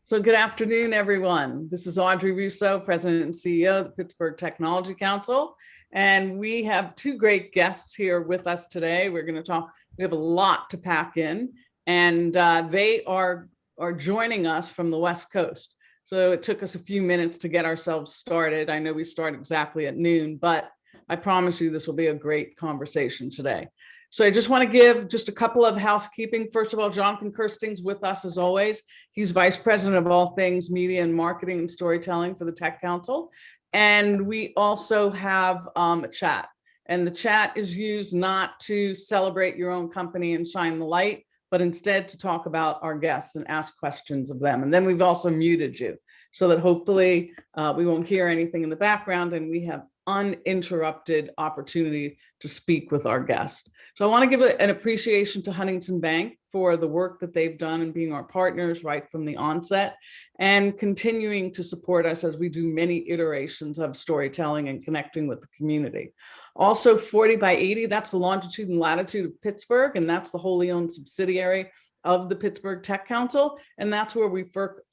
So good afternoon, everyone. This is Audrey Russo, President and CEO of the Pittsburgh Technology Council. And we have two great guests here with us today. We're going to talk, we have a lot to pack in, and they are joining us from the West Coast. So it took us a few minutes to get ourselves started. I know we start exactly at noon, but I promise you this will be a great conversation today. So I just want to give just a couple of housekeeping. First of all, Jonathan Kirsting's with us as always. He's Vice President of all things media and marketing and storytelling for the Tech Council. And we also have a chat. And the chat is used not to celebrate your own company and shine the light, but instead to talk about our guests and ask questions of them. And then we've also muted you so that hopefully we won't hear anything in the background and we have uninterrupted opportunity to speak with our guest. So I want to give an appreciation to Huntington Bank for the work that they've done and being our partners right from the onset and continuing to support us as we do many iterations of storytelling and connecting with the community. Also 40 by 80, that's the longitude and latitude of Pittsburgh, and that's the wholly owned subsidiary of the Pittsburgh Tech Council. And that's where we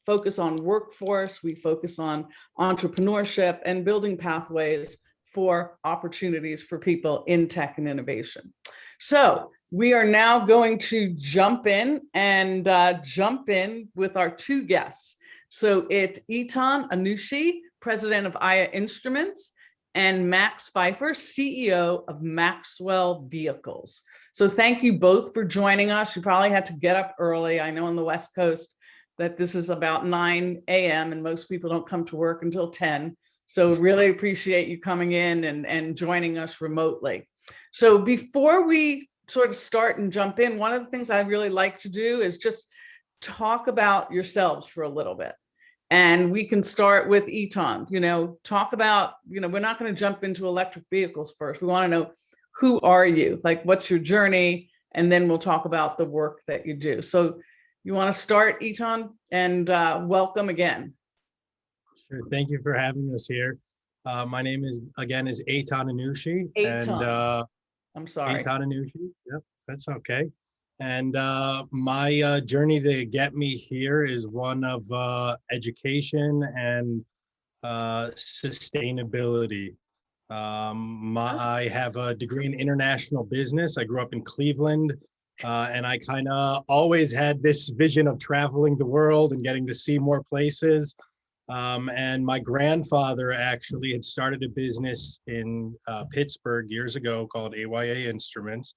focus on workforce, we focus on entrepreneurship and building pathways for opportunities for people in tech and innovation. So we are now going to jump in with our two guests. So it's Eitan Anouchi, President of AYA Instruments, and Max Pfeiffer, CEO of Maxwell Vehicles. So thank you both for joining us. You probably had to get up early. I know on the West Coast that this is about 9 a.m. and most people don't come to work until 10. So really appreciate you coming in and joining us remotely. So before we sort of start and jump in, one of the things I really like to do is just talk about yourselves for a little bit. And we can start with Eitan, talk about, we're not going to jump into electric vehicles first. We want to know, who are you? Like, what's your journey? And then we'll talk about the work that you do. So you want to start, Eitan, and welcome again. Sure. Thank you for having us here. My name is Eitan Anouchi. Eitan. And, I'm sorry. Eitan Anouchi. Yep, that's okay. And my journey to get me here is one of education and sustainability. I have a degree in international business. I grew up in Cleveland, and I kind of always had this vision of traveling the world and getting to see more places. And my grandfather actually had started a business in Pittsburgh years ago called AYA Instruments.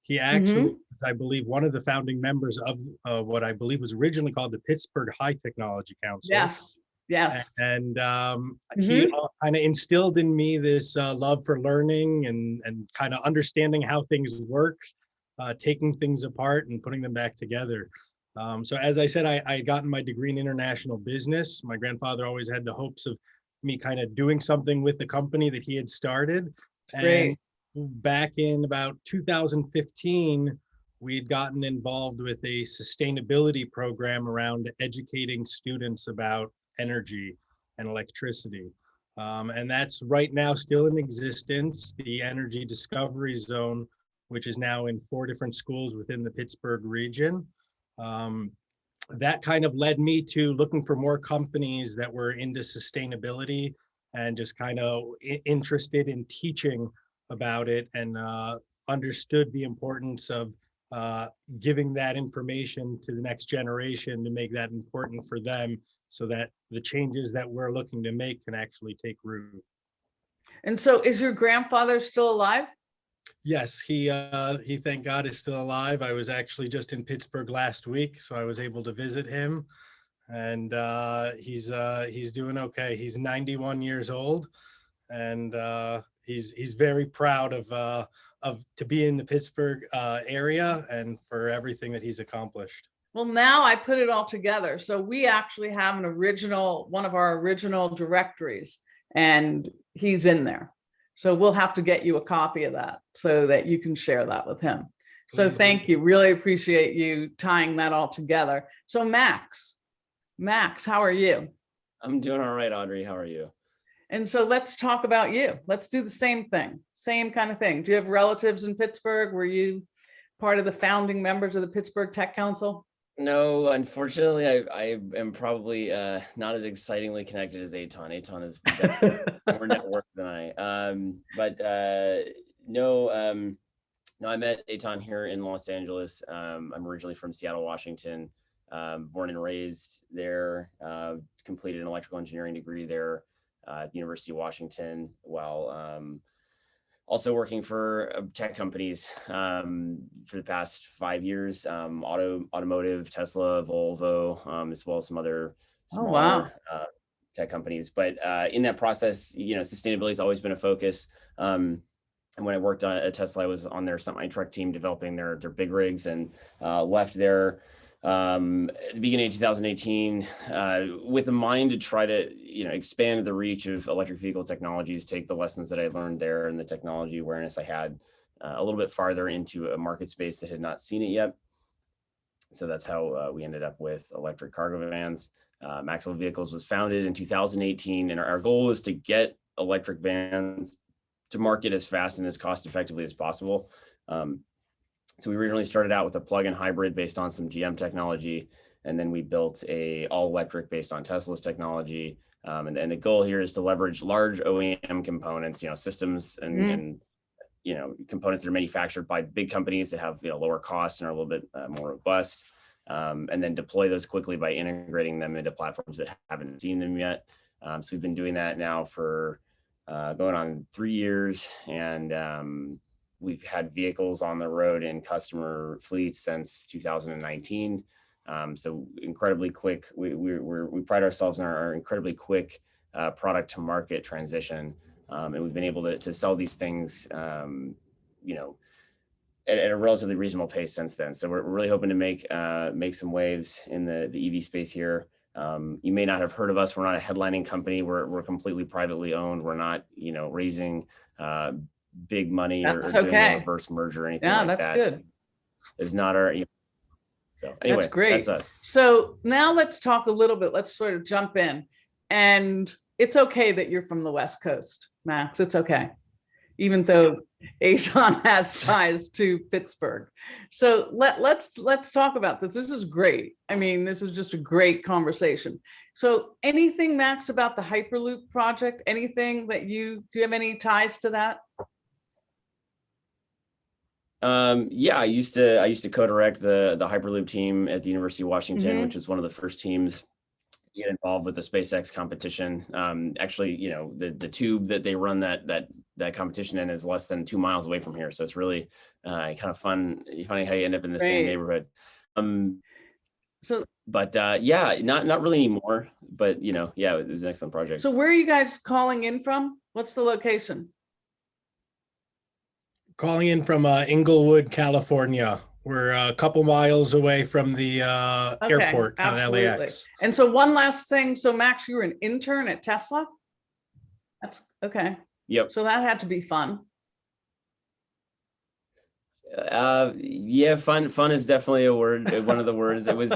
He actually, I believe, one of the founding members of what I believe was originally called the Pittsburgh High Technology Council. Yes, yes. And he kind of instilled in me this love for learning and kind of understanding how things work, taking things apart and putting them back together. So as I said, I had gotten my degree in international business. My grandfather always had the hopes of me kind of doing something with the company that he had started. Great. And back in about 2015, we'd gotten involved with a sustainability program around educating students about energy and electricity. And that's right now still in existence, the Energy Discovery Zone, which is now in 4 different schools within the Pittsburgh region. That kind of led me to looking for more companies that were into sustainability and just kind of interested in teaching about it and understood the importance of giving that information to the next generation to make that important for them so that the changes that we're looking to make can actually take root. And so is your grandfather still alive? Yes, he thank God is still alive. I was actually just in Pittsburgh last week, so I was able to visit him, and he's doing okay. He's 91 years old, and he's very proud of to be in the Pittsburgh area and for everything that he's accomplished. Well, now I put it all together. So we actually have one of our original directories, and he's in there. So we'll have to get you a copy of that so that you can share that with him. So thank you. Really appreciate you tying that all together. So Max, how are you? I'm doing all right, Audrey. How are you? And so let's talk about you. Let's do the same thing, same kind of thing. Do you have relatives in Pittsburgh? Were you part of the founding members of the Pittsburgh Tech Council? No, unfortunately, I am probably not as excitingly connected as Eitan. Eitan is definitely more networked than I. No, no, I met Eitan here in Los Angeles. I'm originally from Seattle, Washington. Born and raised there. Completed an electrical engineering degree there at the University of Washington, while also working for tech companies for the past 5 years, automotive, Tesla, Volvo, as well as some other Oh, wow. smaller tech companies. But in that process, sustainability has always been a focus. And when I worked at Tesla, I was on their semi-truck team developing their big rigs, and left there at the beginning of 2018 with a mind to try to expand the reach of electric vehicle technologies, take the lessons that I learned there and the technology awareness I had a little bit farther into a market space that had not seen it yet. So that's how we ended up with electric cargo vans. Maxwell Vehicles was founded in 2018, and our goal was to get electric vans to market as fast and as cost effectively as possible. So we originally started out with a plug-in hybrid based on some GM technology, and then we built a all-electric based on Tesla's technology. And the goal here is to leverage large OEM components, systems and components that are manufactured by big companies that have lower cost and are a little bit more robust, and then deploy those quickly by integrating them into platforms that haven't seen them yet. So we've been doing that now for going on 3 years, and we've had vehicles on the road in customer fleets since 2019. So incredibly quick. We pride ourselves on our incredibly quick product to market transition, and we've been able to sell these things, at a relatively reasonable pace since then. So we're really hoping to make some waves in the EV space here. You may not have heard of us. We're not a headlining company. We're completely privately owned. We're not, raising big money or doing a reverse merger or anything like that. Yeah, that's good. It's not our. So anyway, that's great. That's us. So now let's talk a little bit. Let's sort of jump in, and it's okay that you're from the West Coast, Max. It's okay, even though Eitan has ties to Pittsburgh. So let's talk about this. This is great. I mean, this is just a great conversation. So anything, Max, about the Hyperloop project? Anything that do you have any ties to that? Yeah, I used to co-direct the Hyperloop team at the University of Washington, which was one of the first teams to get involved with the SpaceX competition. Actually, the tube that they run that competition in is less than 2 miles away from here, so it's really kind of fun. Funny how you end up in the same neighborhood. Yeah, not really anymore, but yeah, it was an excellent project. So where are you guys calling in from? What's the location? Calling in from Inglewood, California. We're a couple miles away from the airport at LAX. And so one last thing. So Max, you were an intern at Tesla? That's okay. Yep. So that had to be fun. Yeah, fun is definitely a word, one of the words. It was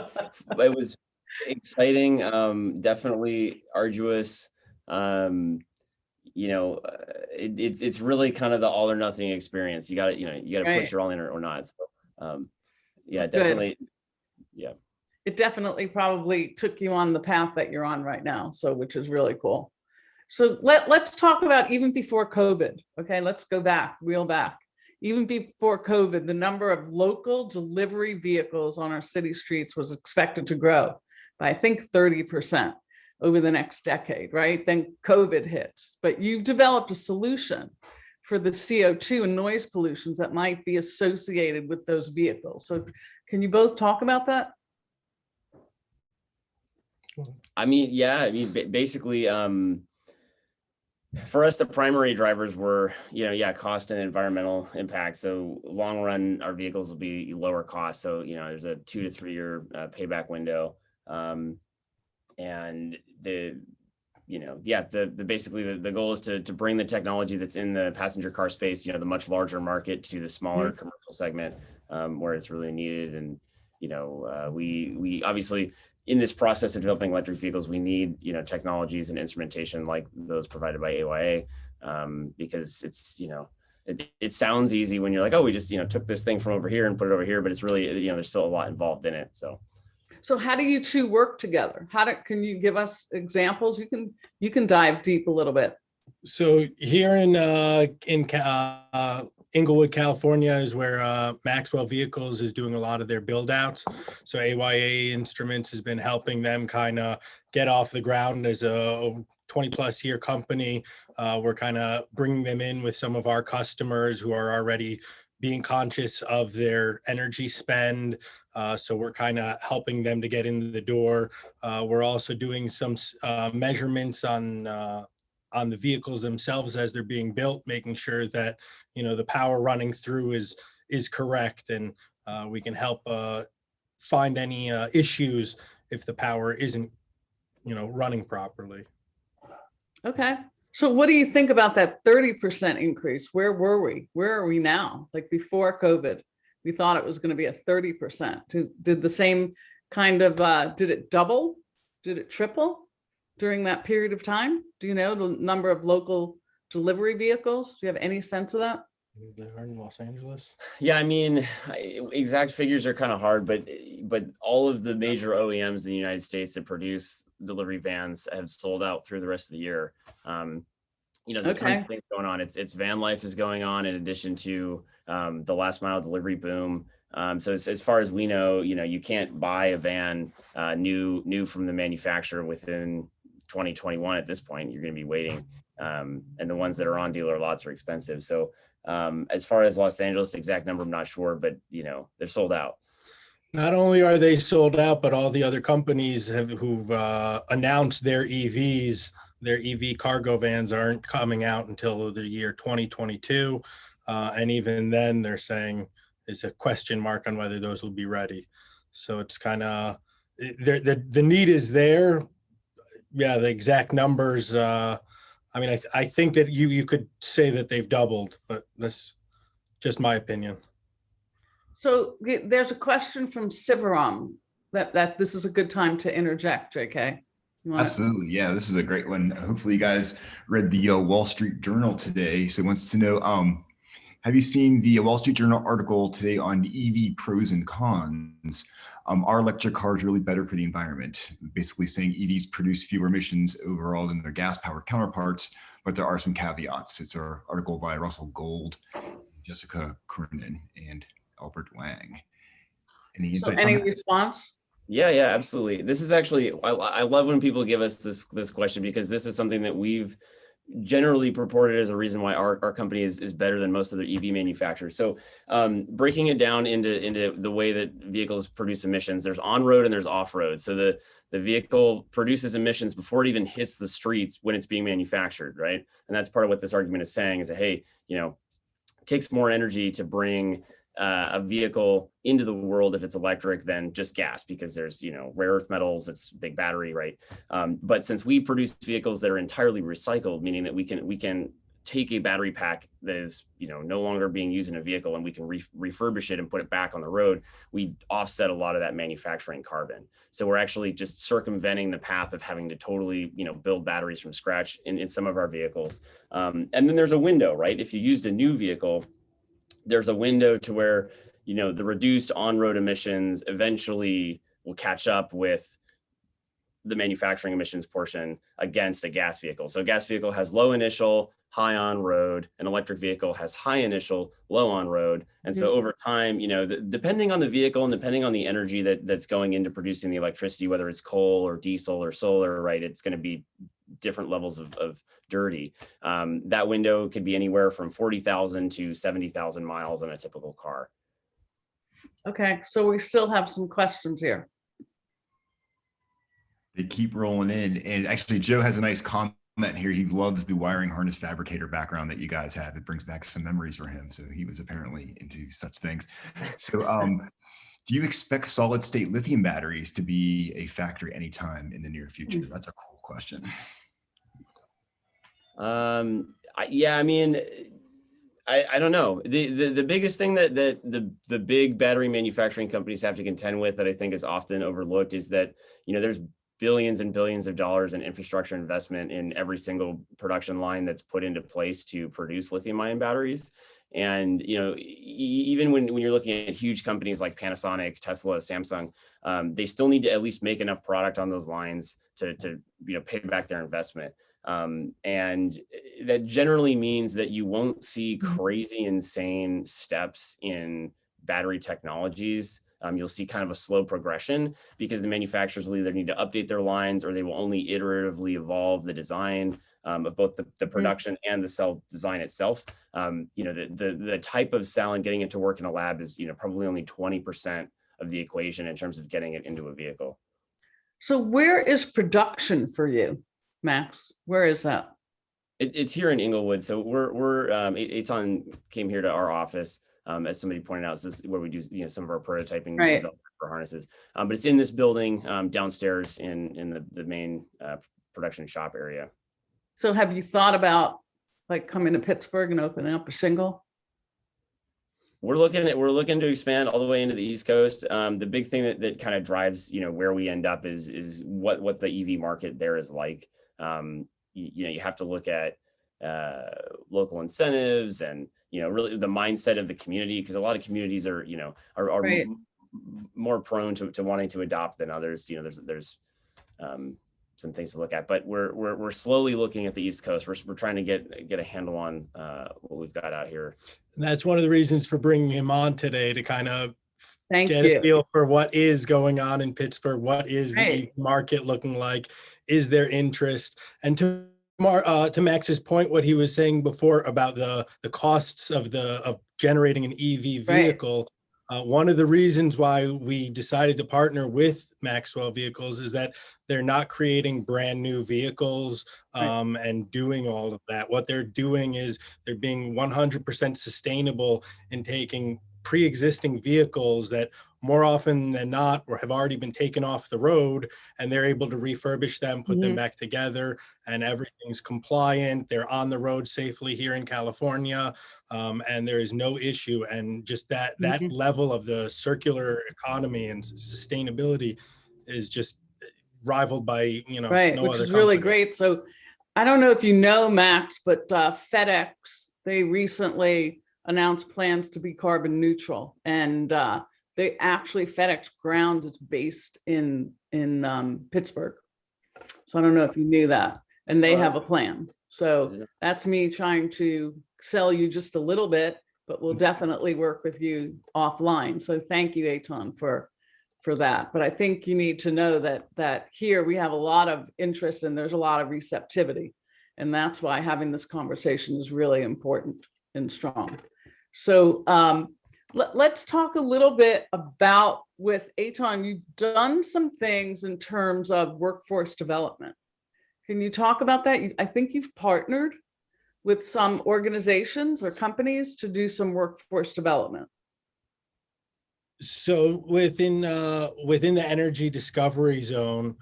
exciting, definitely arduous. It's really kind of the all or nothing experience. You got to push your all in or not. So yeah, definitely. Yeah. It definitely probably took you on the path that you're on right now. So, which is really cool. So let's talk about even before COVID. Okay. Let's go back, reel back. Even before COVID, the number of local delivery vehicles on our city streets was expected to grow by, I think, 30% over the next decade, right? Then COVID hits, but you've developed a solution for the CO2 and noise pollutions that might be associated with those vehicles. So can you both talk about that? I mean, yeah, basically, for us, the primary drivers were, cost and environmental impact. So long run, our vehicles will be lower cost. So, there's a 2 to 3 year payback window. And basically the goal is to bring the technology that's in the passenger car space, the much larger market, to the smaller commercial segment, where it's really needed. And, we obviously, in this process of developing electric vehicles, we need, technologies and instrumentation like those provided by AYA, because it's, it sounds easy when you're like, oh, we just, took this thing from over here and put it over here, but it's really, there's still a lot involved in it. So, So how do you two work together? Can you give us examples? You can dive deep a little bit. So here in Inglewood, California is where Maxwell Vehicles is doing a lot of their build outs. So AYA Instruments has been helping them kind of get off the ground as a 20 plus year company. We're kind of bringing them in with some of our customers who are already being conscious of their energy spend. So we're kind of helping them to get in the door. We're also doing some measurements on the vehicles themselves as they're being built, making sure that, you know, the power running through is correct, and we can help find any issues if the power isn't, you know, running properly. Okay. So what do you think about that 30% increase? Where were we? Where are we now? Like before COVID, we thought it was going to be a 30%. Did the same kind of, did it double? Did it triple during that period of time? Do you know the number of local delivery vehicles? Do you have any sense of that? They are in Los Angeles. Yeah, I mean, exact figures are kind of hard, but all of the major OEMs in the United States that produce delivery vans have sold out through the rest of the year. You know, there's a ton of things going on. It's van life is going on in addition to the last mile delivery boom. So as far as we know, you know, you can't buy a van new from the manufacturer within 2021 at this point. You're going to be waiting, and the ones that are on dealer lots are expensive. So as far as Los Angeles, the exact number I'm not sure, but you know, they're sold out. Not only are they sold out, but all the other companies who've announced their EVs, their EV cargo vans aren't coming out until the year 2022, and even then they're saying there's a question mark on whether those will be ready. So it's kind of the need is there. Yeah, the exact numbers. I mean, I think that you could say that they've doubled, but that's just my opinion. So there's a question from Sivaram that this is a good time to interject, JK. Absolutely. Yeah, this is a great one. Hopefully you guys read the Wall Street Journal today. So it wants to know, have you seen the Wall Street Journal article today on EV pros and cons? Are electric cars really better for the environment? Basically saying EVs produce fewer emissions overall than their gas-powered counterparts, but there are some caveats. It's an article by Russell Gold, Jessica Kiernan, and Albert Wang. Any insights? Any response? Yeah, absolutely. This is actually, I love when people give us this question, because this is something that we've generally purported as a reason why our company is better than most other EV manufacturers. So breaking it down into the way that vehicles produce emissions, there's on-road and there's off-road. So the vehicle produces emissions before it even hits the streets when it's being manufactured, right? And that's part of what this argument is saying is that, hey, you know, it takes more energy to bring a vehicle into the world if it's electric than just gas, because there's, you know, rare earth metals, it's big battery, right? But since we produce vehicles that are entirely recycled, meaning that we can take a battery pack that is, you know, no longer being used in a vehicle and we can refurbish it and put it back on the road, we offset a lot of that manufacturing carbon. So we're actually just circumventing the path of having to totally, you know, build batteries from scratch in some of our vehicles. And then there's a window, right? If you used a new vehicle, there's a window to where, you know, the reduced on-road emissions eventually will catch up with the manufacturing emissions portion against a gas vehicle. So a gas vehicle has low initial, high on road. An electric vehicle has high initial, low on road. And so over time, you know, depending on the vehicle and depending on the energy that's going into producing the electricity, whether it's coal or diesel or solar, right, it's going to be different levels of dirty. That window could be anywhere from 40,000 to 70,000 miles on a typical car. Okay, so we still have some questions here. They keep rolling in. And actually, Joe has a nice comment here. He loves the wiring harness fabricator background that you guys have. It brings back some memories for him. So he was apparently into such things. So do you expect solid state lithium batteries to be a factor anytime in the near future? That's a cool question. Yeah, I mean, I don't know. The biggest thing that the big battery manufacturing companies have to contend with that I think is often overlooked is that, you know, there's billions and billions of dollars in infrastructure investment in every single production line that's put into place to produce lithium ion batteries. And, even when you're looking at huge companies like Panasonic, Tesla, Samsung, they still need to at least make enough product on those lines to pay back their investment. And that generally means that you won't see crazy, insane steps in battery technologies. You'll see kind of a slow progression because the manufacturers will either need to update their lines or they will only iteratively evolve the design of both the production and the cell design itself. The type of cell and getting it to work in a lab is, probably only 20% of the equation in terms of getting it into a vehicle. So where is production for you, Max? Where is that? It's here in Inglewood. So we're Eitan came here to our office. As somebody pointed out, this is where we do some of our prototyping development for harnesses. But it's in this building downstairs in the main production shop area. So have you thought about like coming to Pittsburgh and opening up a shingle? We're looking to expand all the way into the East Coast. The big thing that kind of drives where we end up is what the EV market there is like. You have to look at local incentives and really the mindset of the community, because a lot of communities are Right. more prone to wanting to adopt than others. There's some things to look at, but we're slowly looking at the East Coast. We're trying to get a handle on what we've got out here. And that's one of the reasons for bringing him on today, to kind of Thank get you. a feel for what is going on in Pittsburgh. What is Right. the market looking like? Is there interest? And to Max's point, what he was saying before about the costs of generating an EV vehicle, one of the reasons why we decided to partner with Maxwell Vehicles is that they're not creating brand new vehicles and doing all of that. What they're doing is they're being 100% sustainable in taking pre-existing vehicles that more often than not or have already been taken off the road, and they're able to refurbish them, put them back together, and everything's compliant. They're on the road safely here in California, and there is no issue. And just that level of the circular economy and sustainability is just rivaled by no Which other is really company. great. So I don't know if you know, Max, but FedEx, they recently announced plans to be carbon neutral, and they actually, FedEx ground is based in Pittsburgh. So I don't know if you knew that, and they have a plan. So that's me trying to sell you just a little bit, but we'll definitely work with you offline. So thank you, Eitan, for that. But I think you need to know that here we have a lot of interest and there's a lot of receptivity, and that's why having this conversation is really important and strong. So let's talk a little bit about, with Eitan, you've done some things in terms of workforce development. Can you talk about that? I think you've partnered with some organizations or companies to do some workforce development. So within the energy discovery zone,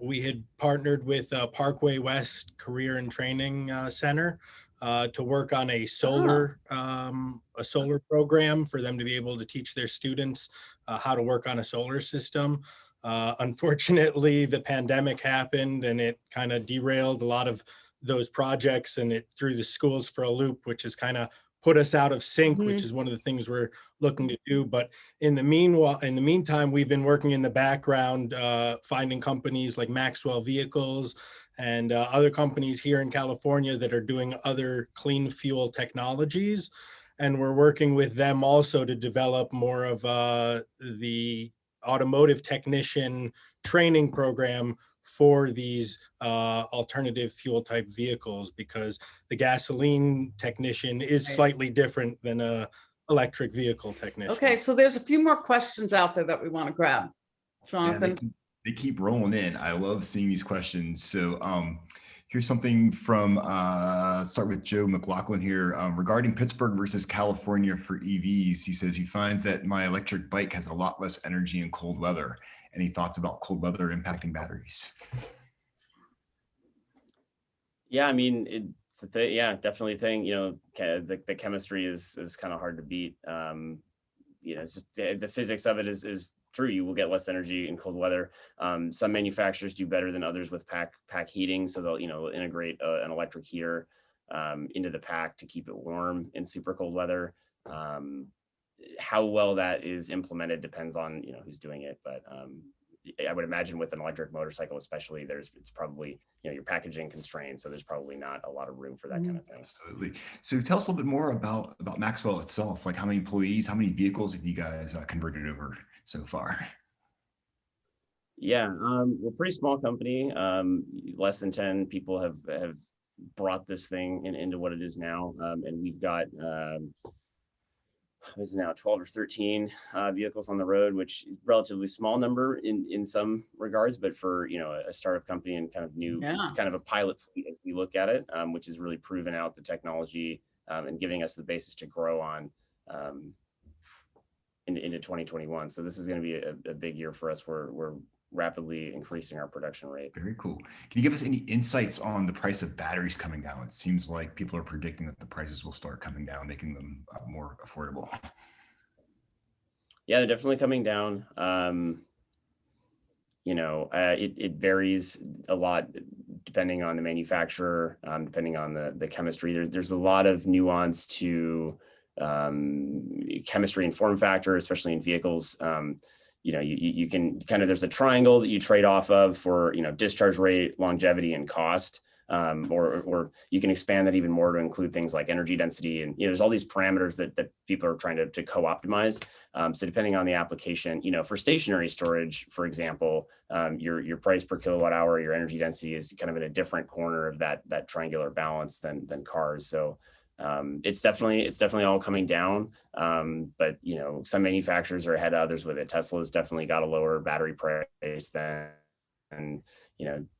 we had partnered with Parkway West Career and Training Center to work on a solar program for them to be able to teach their students how to work on a solar system. Unfortunately, the pandemic happened and it kind of derailed a lot of those projects, and it threw the schools for a loop, which has kind of put us out of sync, which is one of the things we're looking to do. But in the meantime, we've been working in the background, finding companies like Maxwell Vehicles and other companies here in California that are doing other clean fuel technologies. And we're working with them also to develop more of the automotive technician training program for these alternative fuel type vehicles, because the gasoline technician is slightly different than a electric vehicle technician. Okay, so there's a few more questions out there that we want to grab. Jonathan? Yeah, they keep rolling in. I love seeing these questions. So here's something from, start with Joe McLaughlin here. Regarding Pittsburgh versus California for EVs, he says he finds that my electric bike has a lot less energy in cold weather. Any thoughts about cold weather impacting batteries? Yeah, I mean, it's a thing. Yeah, definitely a thing. The chemistry is kind of hard to beat. It's just the physics of it is true. You will get less energy in cold weather. Some manufacturers do better than others with pack heating, so they'll integrate an electric heater into the pack to keep it warm in super cold weather. How well that is implemented depends on, who's doing it, but I would imagine with an electric motorcycle, especially, it's probably, your packaging constrained, so there's probably not a lot of room for that kind of thing. Absolutely. So tell us a little bit more about Maxwell itself. Like, how many employees, how many vehicles have you guys converted over so far? Yeah, we're a pretty small company. Less than 10 people have brought this thing into what it is now, and we've got is now 12 or 13 vehicles on the road, which is a relatively small number in some regards, but for a startup company and kind of new, this is kind of a pilot fleet as we look at it, which has really proven out the technology and giving us the basis to grow on into 2021. So this is going to be a big year for us. We're rapidly increasing our production rate. Very cool. Can you give us any insights on the price of batteries coming down? It seems like people are predicting that the prices will start coming down, making them more affordable. Yeah, they're definitely coming down. It varies a lot depending on the manufacturer, depending on the chemistry. There's a lot of nuance to chemistry and form factor, especially in vehicles. You can kind of, there's a triangle that you trade off of for, discharge rate, longevity, and cost. Or you can expand that even more to include things like energy density. And, there's all these parameters that people are trying to co-optimize. So depending on the application, for stationary storage, for example, your price per kilowatt hour, your energy density is kind of in a different corner of that triangular balance than cars. So it's definitely all coming down. But some manufacturers are ahead of others with it. Tesla's definitely got a lower battery price than GM.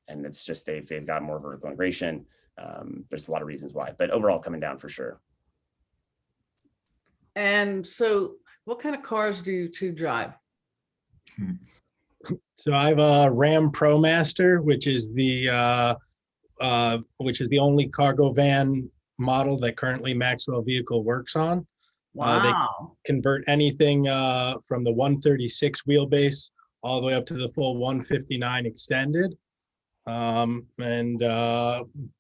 And it's just they've got more vertical integration. There's a lot of reasons why, but overall coming down for sure. And so what kind of cars do you two drive? So I have a Ram ProMaster, which is the only cargo van model that currently Maxwell Vehicle works on. Wow. They convert anything from the 136 wheelbase all the way up to the full 159 extended.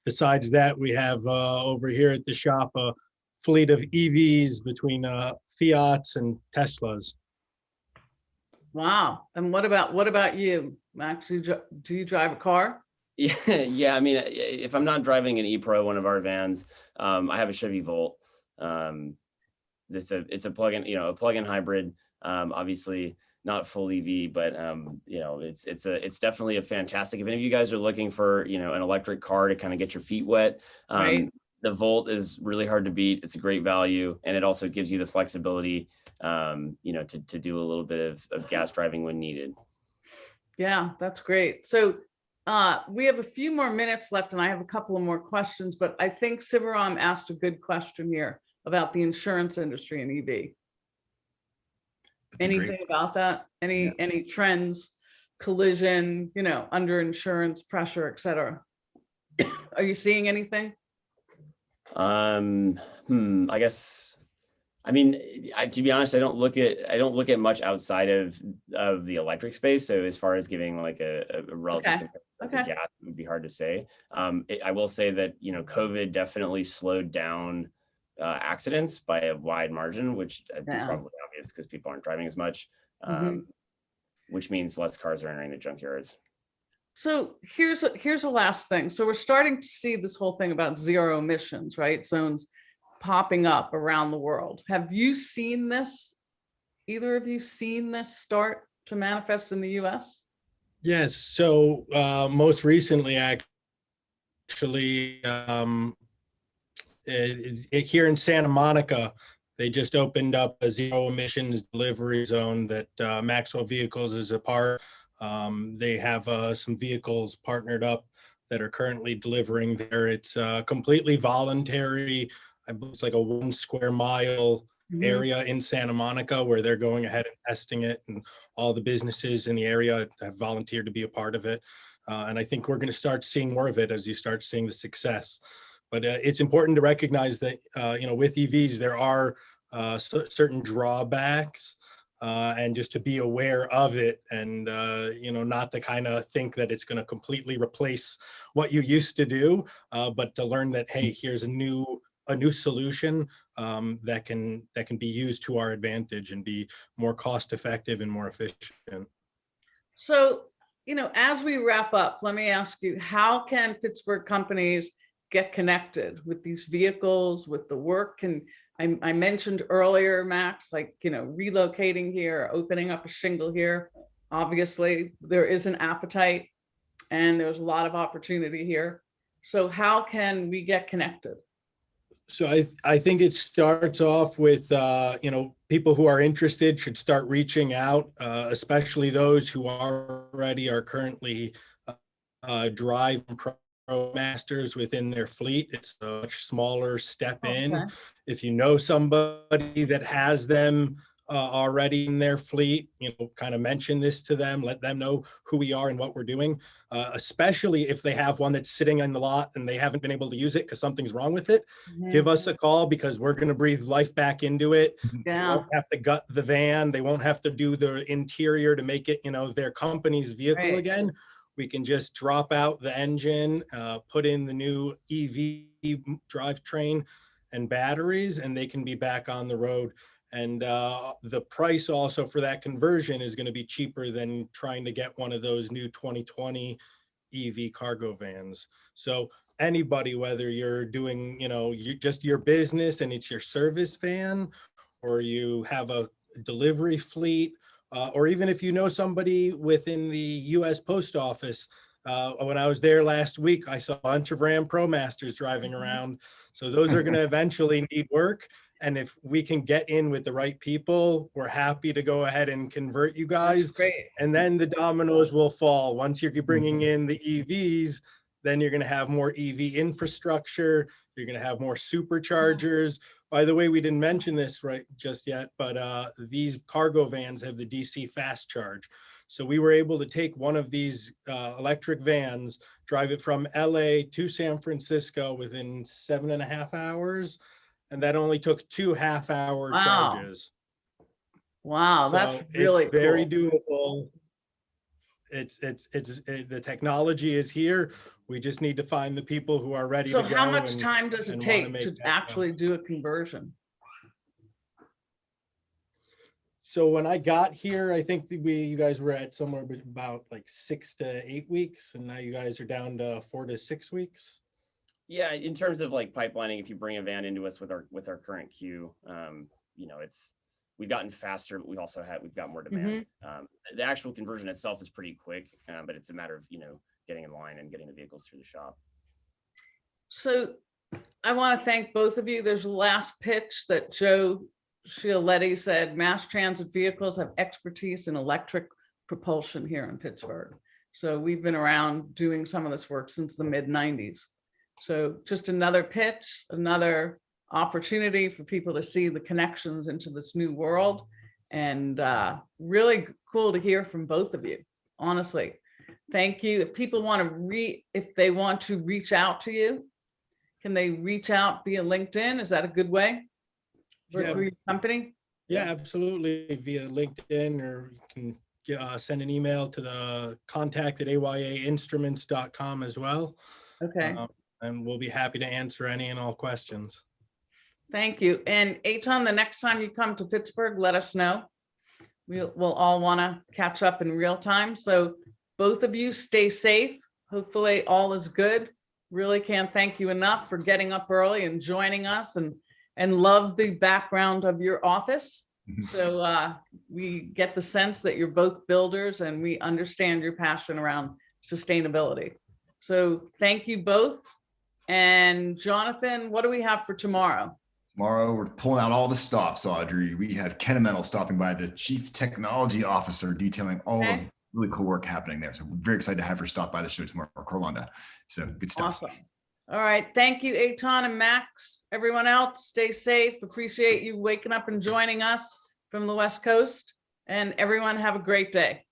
Besides that, we have over here at the shop a fleet of EVs between Fiats and Teslas. Wow. And what about you, Max? Do you drive a car? Yeah. I mean, if I'm not driving an ePro, one of our vans, I have a Chevy Volt. It's a plug-in hybrid. Obviously not full EV, but it's definitely a fantastic. If any of you guys are looking for an electric car to kind of get your feet wet, Right. The Volt is really hard to beat. It's a great value, and it also gives you the flexibility, to do a little bit of gas driving when needed. Yeah, that's great. So we have a few more minutes left, and I have a couple of more questions, but I think Sivaram asked a good question here about the insurance industry and EV. Anything about that? Any trends, collision, under insurance pressure, et cetera? Are you seeing anything? I guess, to be honest, I don't look at much outside of the electric space. So as far as giving like a relative comparison to gas, it would be hard to say. I will say that, COVID definitely slowed down accidents by a wide margin, which is probably obvious because people aren't driving as much, which means less cars are entering the junkyards. So here's a last thing. So we're starting to see this whole thing about zero emissions, right? Zones popping up around the world. Have you seen this? Either of you seen this start to manifest in the US? Yes. So most recently, actually, here in Santa Monica, they just opened up a zero emissions delivery zone that Maxwell Vehicles is a part. They have some vehicles partnered up that are currently delivering there. It's completely voluntary. I believe it's like a 1 square mile area in Santa Monica where they're going ahead and testing it, and all the businesses in the area have volunteered to be a part of it. And I think we're going to start seeing more of it as you start seeing the success. But it's important to recognize that, with EVs, there are certain drawbacks. and just to be aware of it, and not to kind of think that it's going to completely replace what you used to do, but to learn that, hey, here's a new solution that can be used to our advantage and be more cost effective and more efficient. So, as we wrap up, let me ask you, how can Pittsburgh companies get connected with these vehicles, with the work? And I mentioned earlier, Max, like, relocating here, opening up a shingle here. Obviously, there is an appetite and there's a lot of opportunity here. So how can we get connected? So I think it starts off with, people who are interested should start reaching out, especially those who already are currently drive pro masters within their fleet. It's a much smaller step in. Okay. If you know somebody that has them already in their fleet, kind of mention this to them, let them know who we are and what we're doing, especially if they have one that's sitting in the lot and they haven't been able to use it because something's wrong with it. Give us a call, because we're going to breathe life back into it. Yeah. They won't have to gut the van. They won't have to do the interior to make it, their company's vehicle Right. again. We can just drop out the engine, put in the new EV drivetrain and batteries, and they can be back on the road. And the price also for that conversion is going to be cheaper than trying to get one of those new 2020 EV cargo vans. So anybody, whether you're doing, just your business and it's your service van, or you have a delivery fleet, or even if you know somebody within the US Post Office. When I was there last week, I saw a bunch of Ram ProMasters driving around. So those are going to eventually need work. And if we can get in with the right people, we're happy to go ahead and convert you guys. That's great. And then the dominoes will fall. Once you're bringing in the EVs, then you're going to have more EV infrastructure. You're going to have more superchargers. By the way, we didn't mention this right just yet, but these cargo vans have the DC fast charge. So we were able to take one of these electric vans, drive it from LA to San Francisco within 7.5 hours. And that only took 2 half-hour charges. Wow, So that's really it's very cool. doable. The technology is here. We just need to find the people who are ready So to go. how much time does it and take wanna to make that actually do a conversion? So when I got here, I think you guys were at somewhere about like 6 to 8 weeks, and now you guys are down to 4 to 6 weeks. Yeah, in terms of like pipelining, if you bring a van into us with our current queue, we've gotten faster, but we've got more demand. The actual conversion itself is pretty quick, but it's a matter of getting in line and getting the vehicles through the shop. So I want to thank both of you. There's a last pitch that Joe Scialetti said, mass transit vehicles have expertise in electric propulsion here in Pittsburgh. So we've been around doing some of this work since the mid-90s. So just another pitch, another opportunity for people to see the connections into this new world, and really cool to hear from both of you. Honestly, thank you. If people want to if they want to reach out to you, can they reach out via LinkedIn? Is that a good way for your company? Yeah, absolutely. Via LinkedIn, or you can send an email to the contact@ayainstruments.com as well. Okay. And we'll be happy to answer any and all questions. Thank you. And Eitan, the next time you come to Pittsburgh, let us know. We'll all want to catch up in real time. So both of you stay safe. Hopefully all is good. Really can't thank you enough for getting up early and joining us, and love the background of your office. So we get the sense that you're both builders, and we understand your passion around sustainability. So thank you both. And Jonathan, what do we have for tomorrow? Tomorrow, we're pulling out all the stops, Audrey. We have Kennemetal stopping by, the Chief Technology Officer, detailing all the really cool work happening there. So we're very excited to have her stop by the show tomorrow, Corlanda. So good stuff. Awesome. All right. Thank you, Eitan and Max. Everyone else, stay safe. Appreciate you waking up and joining us from the West Coast. And everyone have a great day.